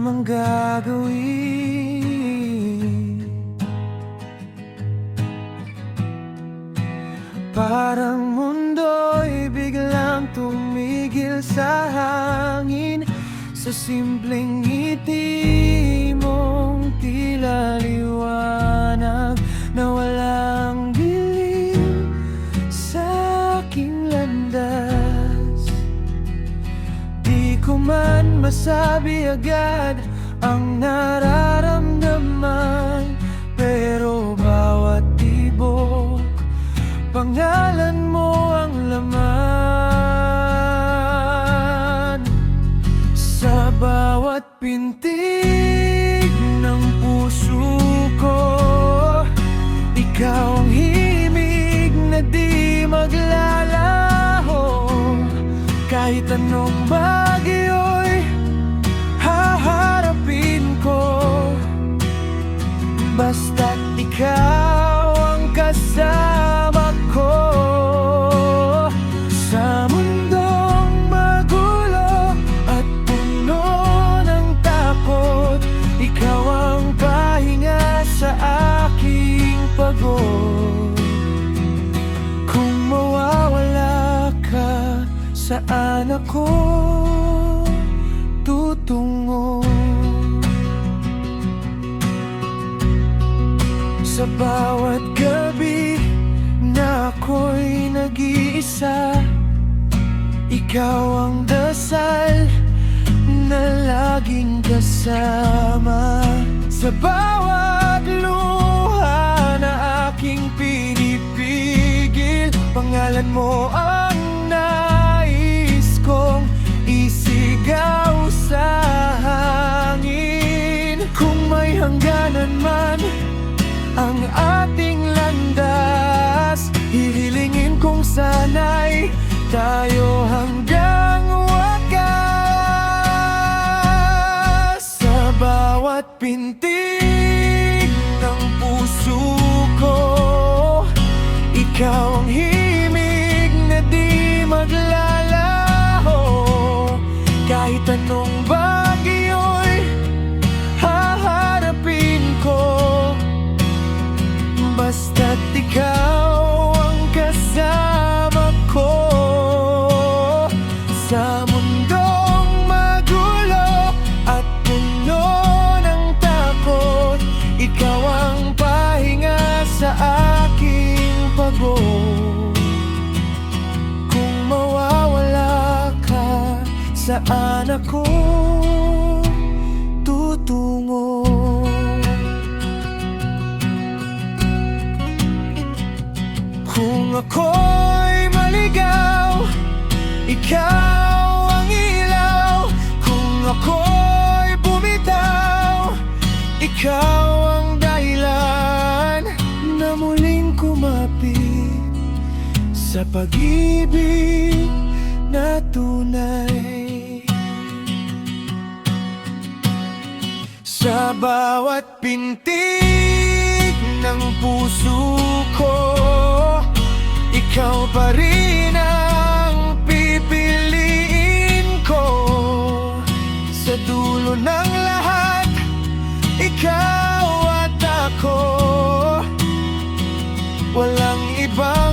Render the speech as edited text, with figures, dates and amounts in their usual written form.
mang gagawin. Parang mundo'y biglang tumigil sa hangin, sa simpleng ngiti mong tila liwanag na walang dilim sa aking landas. Di ko man masabi agad ang nararamdaman, pero bawat tibok pangalan mo ang laman. Sa bawat pintig ng puso ko, ikaw ang himig na di maglalaho. Kahit anong bagyo'y haharapin ko, basta't ikaw ang kasama ko. Sa mundong magulo at puno ng takot, ikaw ang pahinga sa aking pagod. Kung mawawala ka, saan ako tutungo? Sa bawat gabi na ako'y nag-iisa, ikaw ang dasal na laging kasama. Sa bawat luha na aking pinipigil, pangalan mo ang nais kong isigaw sa hangin. Kung may hangganan man ang ating landas, hihilingin kong sana'y tayo hanggang wakas. Sa bawat pintig ng puso ko, ikaw ang himig na di maglalaho. Kahit anong bagyo'y haharapin ko, basta't ikaw ang kasama ko. Sa mundong magulo at puno ng takot, ikaw ang pahinga sa aking pagod. Kung mawawala ka, saan ako tutungo? Kung ako'y maligaw, ikaw ang ilaw. Kung ako'y bumitaw, ikaw ang dahilan na muling kumapit sa pag-ibig na tunay. Sa bawat pintig ng puso ko, ikaw pa rin ang pipiliin ko. Sa dulo ng lahat, ikaw at ako, walang ibang